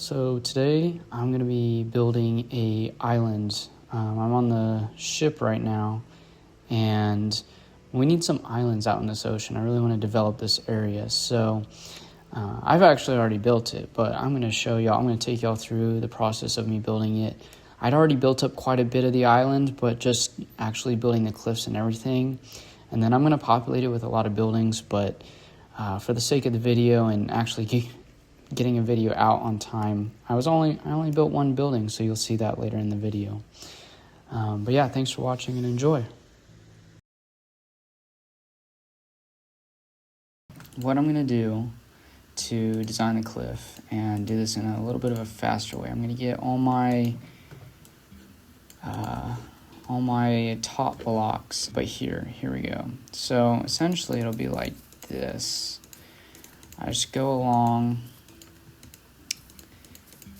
So today I'm going to be building a island. I'm on the ship right now, and we need some islands out in this ocean. I really want to develop this area. So I've actually already built it, but I'm going to show y'all. I'm going to take y'all through the process of me building it. I'd already built up quite a bit of the island, but just actually building the cliffs and everything. And then I'm going to populate it with a lot of buildings, but for the sake of the video and actually getting a video out on time, I only built one building, so you'll see that later in the video. But yeah, thanks for watching and enjoy. What I'm going to do to design the cliff and do this in a little bit of a faster way, I'm going to get all my top blocks, but here we go. So essentially it'll be like this. I just go along,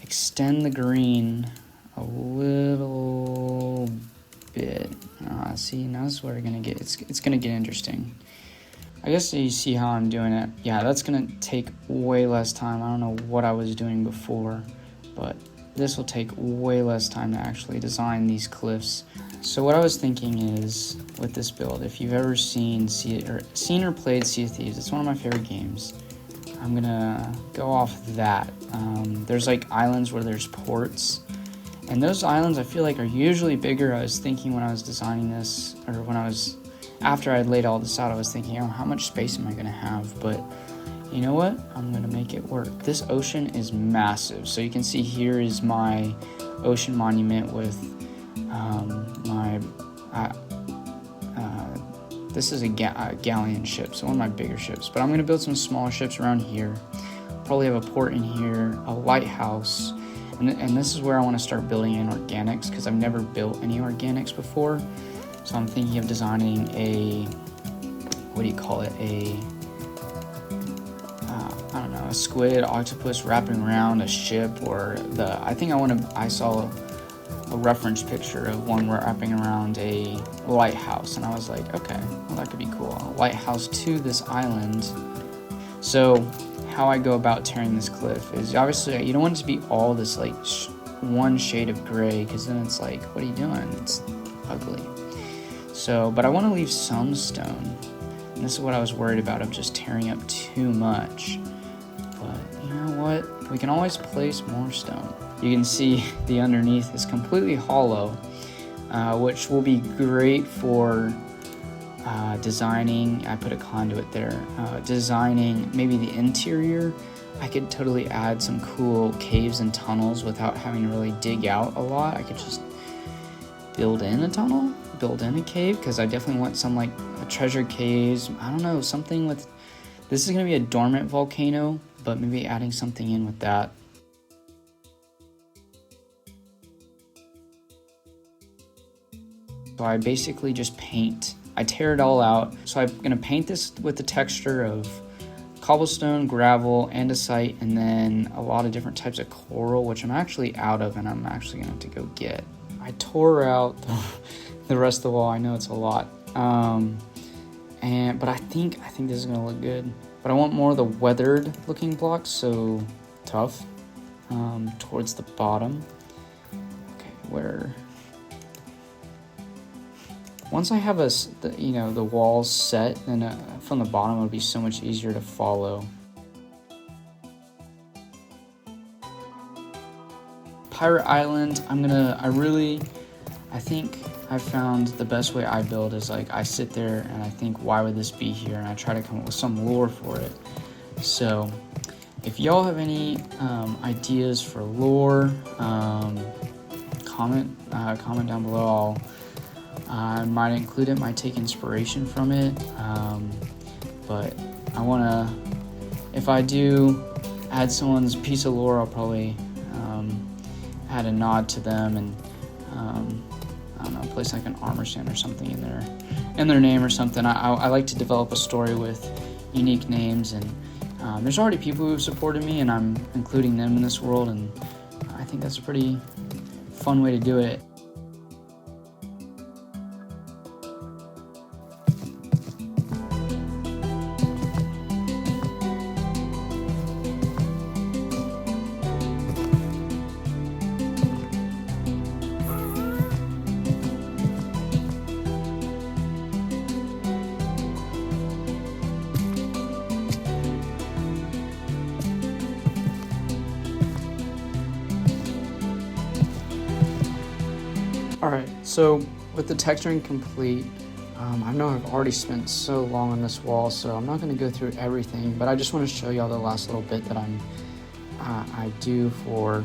extend the green a little bit. See, now this is where we're gonna get, it's gonna get interesting. I guess you see how I'm doing it. Yeah, that's gonna take way less time. I don't know what I was doing before, but this will take way less time to actually design these cliffs. So what I was thinking is, with this build, if you've ever seen or played Sea of Thieves, it's one of my favorite games. I'm gonna go off that. There's like islands where there's ports, and those islands I feel like are usually bigger. I was thinking when I was designing this, or after I laid all this out, I was thinking, oh, how much space am I gonna have? But you know what? I'm gonna make it work. This ocean is massive. So you can see here is my ocean monument with this is a galleon ship, so one of my bigger ships. But I'm gonna build some smaller ships around here. Probably have a port in here, a lighthouse, and this is where I want to start building in organics, because I've never built any organics before. So I'm thinking of designing a, what do you call it? I don't know, a squid, octopus wrapping around a ship, or I saw a reference picture of one wrapping around a lighthouse, and I was like, okay, well, that could be cool. A lighthouse to this island. So how I go about tearing this cliff is, obviously you don't want it to be all this like one shade of gray, because then it's like, what are you doing? It's ugly. So, but I want to leave some stone, and this is what I was worried about, of just tearing up too much. But you know what? We can always place more stone. You can see the underneath is completely hollow, which will be great for designing. I put a conduit there. Designing maybe the interior. I could totally add some cool caves and tunnels without having to really dig out a lot. I could just build in a tunnel, build in a cave, because I definitely want some like treasure caves. I don't know, something with, this is going to be a dormant volcano, but maybe adding something in with that. So I basically just paint. I tear it all out. So I'm going to paint this with the texture of cobblestone, gravel, andesite, and then a lot of different types of coral, which I'm actually out of, and I'm actually going to have to go get. I tore out the rest of the wall. I know it's a lot, but I think this is going to look good. But I want more of the weathered looking blocks, so tough, towards the bottom. Okay, where? Once I have the walls set, then from the bottom it'll be so much easier to follow. Pirate Island, I think I found the best way I build is like, I sit there and I think, why would this be here? And I try to come up with some lore for it. So if y'all have any ideas for lore, comment down below. I might include it, might take inspiration from it, but I want to, if I do add someone's piece of lore, I'll probably add a nod to them, and I don't know, place like an armor stand or something in their name or something. I like to develop a story with unique names, and there's already people who have supported me, and I'm including them in this world, and I think that's a pretty fun way to do it. So with the texturing complete, I know I've already spent so long on this wall, so I'm not going to go through everything, but I just want to show y'all the last little bit that I do for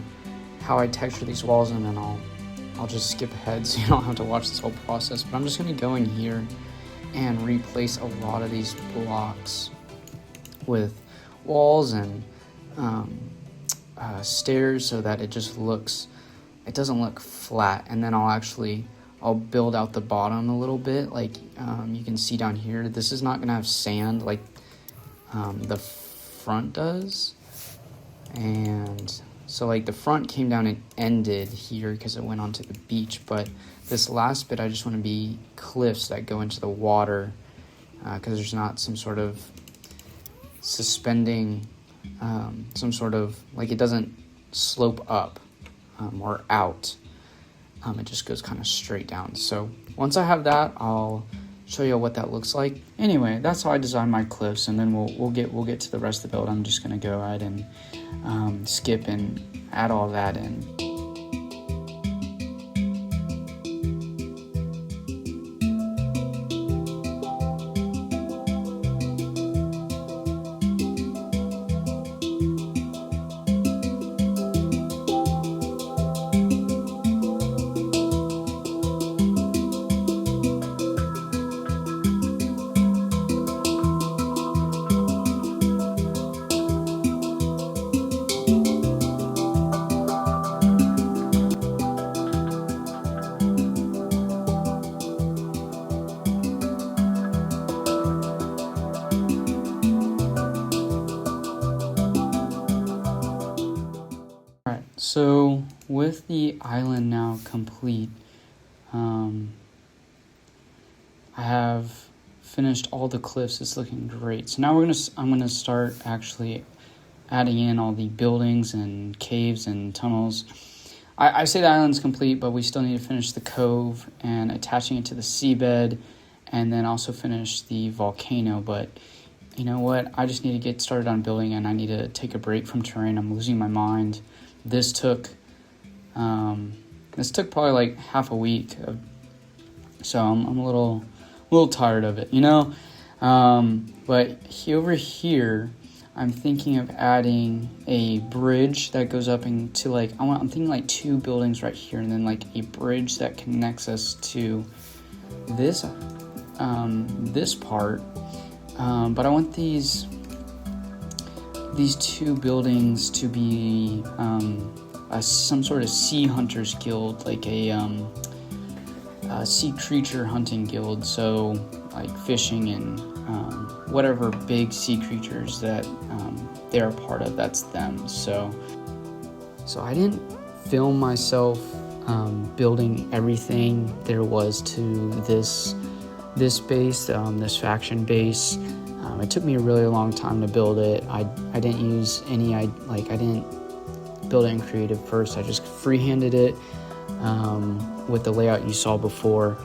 how I texture these walls, and then I'll just skip ahead so you don't have to watch this whole process. But I'm just going to go in here and replace a lot of these blocks with walls and stairs so that it doesn't look flat. And then I'll build out the bottom a little bit. Like you can see down here, this is not gonna have sand like the front does. And so like the front came down and ended here because it went onto the beach, but this last bit I just want to be cliffs that go into the water because there's not some sort of suspending, some sort of, like, it doesn't slope up or out. It just goes kind of straight down. So once I have that, I'll show you what that looks like. Anyway, that's how I design my cliffs, and then we'll get to the rest of the build. I'm just gonna go ahead and skip and add all that in. So with the island now complete, I have finished all the cliffs. It's looking great. So now I'm gonna start actually adding in all the buildings and caves and tunnels. I say the island's complete, but we still need to finish the cove and attaching it to the seabed, and then also finish the volcano. But you know what? I just need to get started on building, and I need to take a break from terrain. I'm losing my mind. This took probably like half a week, so I'm a little tired of it, you know. But over here, I'm thinking of adding a bridge that goes up into like I'm thinking like 2 buildings right here, and then like a bridge that connects us to this this part. But I want these 2 buildings to be some sort of sea hunters guild, like a sea creature hunting guild. So like fishing and whatever big sea creatures that they're a part of, that's them. So I didn't film myself building everything there was to this base, this faction base. It took me a really long time to build it. I didn't use any, I didn't build it in creative first. I just freehanded it with the layout you saw before.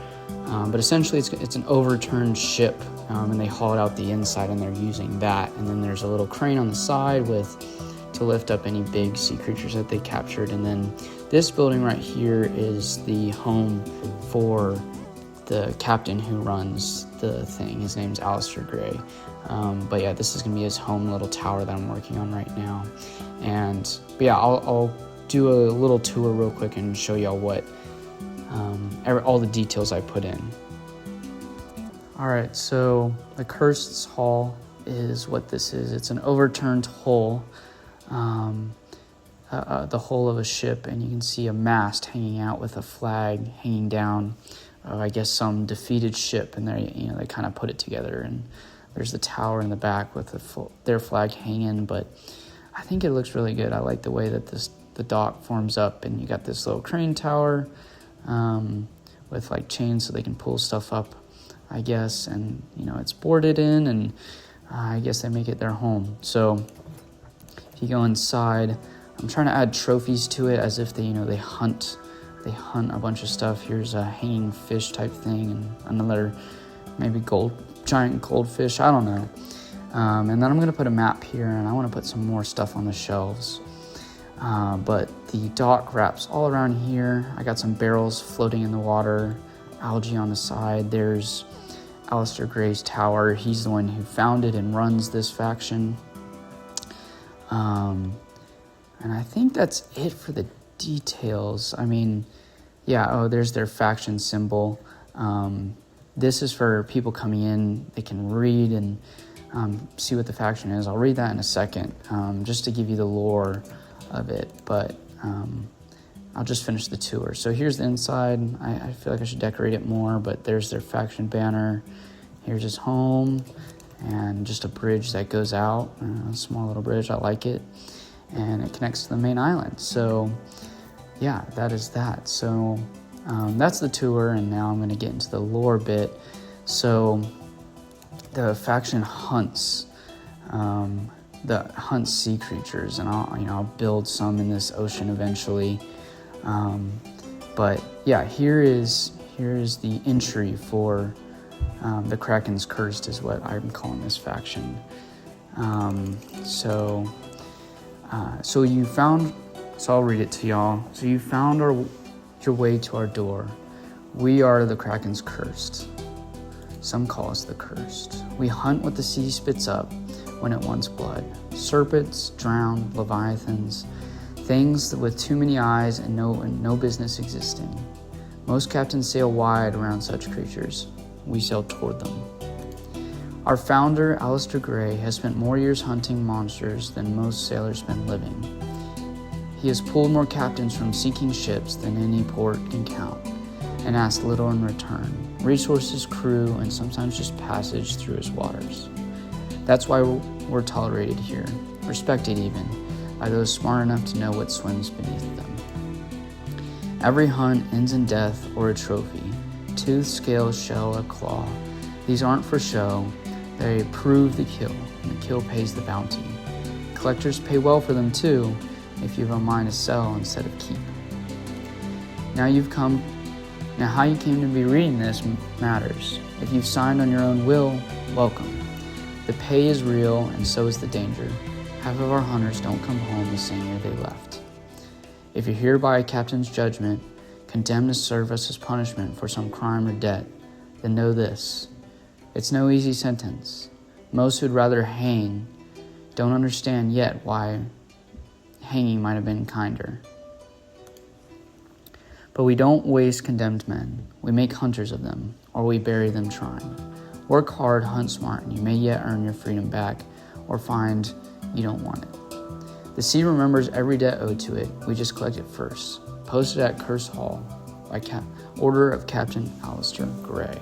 But essentially it's an overturned ship, and they hauled out the inside and they're using that. And then there's a little crane on the side to lift up any big sea creatures that they captured. And then this building right here is the home for the captain who runs the thing. His name's Alistair Gray. But yeah, this is gonna be his home little tower that I'm working on right now. But yeah, I'll do a little tour real quick and show y'all what all the details I put in. All right, so the Cursed Hall is what this is. It's an overturned hull, the hull of a ship, and you can see a mast hanging out with a flag hanging down. I guess some defeated ship, and they kind of put it together. And there's the tower in the back with their flag hanging. But I think it looks really good. I like the way that the dock forms up, and you got this little crane tower with like chains so they can pull stuff up, I guess. And it's boarded in, and I guess they make it their home. So if you go inside, I'm trying to add trophies to it as if they hunt. They hunt a bunch of stuff. Here's a hanging fish type thing, and another maybe giant goldfish. I don't know. And then I'm gonna put a map here, and I want to put some more stuff on the shelves. But the dock wraps all around here. I got some barrels floating in the water, algae on the side. There's Alistair Gray's tower. He's the one who founded and runs this faction. And I think that's it for the details. I mean, yeah, oh, there's their faction symbol. This is for people coming in. They can read and see what the faction is. I'll read that in a second, just to give you the lore of it, but I'll just finish the tour. So here's the inside. I feel like I should decorate it more, but there's their faction banner. Here's his home, and just a bridge that goes out, a small little bridge. I like it, and it connects to the main island. So yeah, that is that. So that's the tour, and now I'm going to get into the lore bit. So the faction hunts sea creatures, and I'll build some in this ocean eventually. But yeah, here is the entry for the Kraken's Cursed is what I'm calling this faction. So you found. So I'll read it to y'all. So you found your way to our door. We are the Kraken's Cursed. Some call us the Cursed. We hunt what the sea spits up when it wants blood. Serpents, drowned, leviathans, things with too many eyes and no business existing. Most captains sail wide around such creatures. We sail toward them. Our founder, Alistair Gray, has spent more years hunting monsters than most sailors spend living. He has pulled more captains from sinking ships than any port can count, and asked little in return. Resources, crew, and sometimes just passage through his waters. That's why we're tolerated here, respected even, by those smart enough to know what swims beneath them. Every hunt ends in death or a trophy, tooth, scale, shell, or claw. These aren't for show, they prove the kill, and the kill pays the bounty. Collectors pay well for them too, if you have a mind to sell instead of keep. Now how you came to be reading this matters. If you've signed on your own will, welcome. The pay is real, and so is the danger. Half of our hunters don't come home the same year they left. If you're here by a captain's judgment, condemned to serve us as punishment for some crime or debt, then know this. It's no easy sentence. Most who'd rather hang don't understand yet why hanging might have been kinder. But we don't waste condemned men. We make hunters of them, or we bury them trying. Work hard, hunt smart, and you may yet earn your freedom back, or find you don't want it. The sea remembers every debt owed to it. We just collect it first. Posted at Curse Hall by order of Captain Alistair Gray.